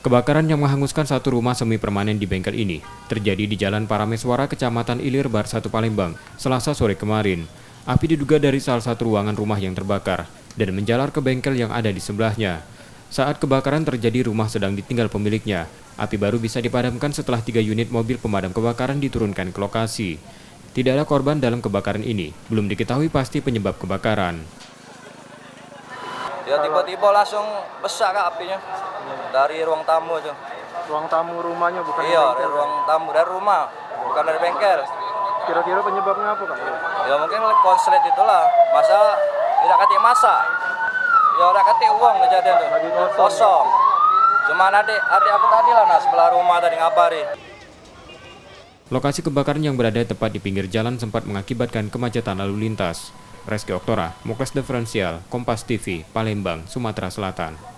Kebakaran yang menghanguskan satu rumah semi permanen di bengkel ini terjadi di Jalan Parameswara, Kecamatan Ilir, Bar 1 Palembang, Selasa sore kemarin. Api diduga dari salah satu ruangan rumah yang terbakar dan menjalar ke bengkel yang ada di sebelahnya. Saat kebakaran terjadi, rumah sedang ditinggal pemiliknya. Api baru bisa dipadamkan setelah 3 unit mobil pemadam kebakaran diturunkan ke lokasi. Tidak ada korban dalam kebakaran ini. Belum diketahui pasti penyebab kebakaran. Ya tiba-tiba langsung besar Kak apinya dari ruang tamu aja. Ruang tamu rumahnya bukan Iya, bengkel, dari ruang tamu, dari rumah, bukan dari bengkel. Kira-kira penyebabnya apa Kak? Ya mungkin konslet itulah, masa tidak ketik masak. Ya udah ketik uang kejadian tuh. Lagi Kosong. Cuma adik aku tadi lah sebelah rumah tadi ngabari. Lokasi kebakaran yang berada tepat di pinggir jalan sempat mengakibatkan kemacetan lalu lintas. Reski Oktora, Muklas Diferensial, Kompas TV, Palembang, Sumatera Selatan.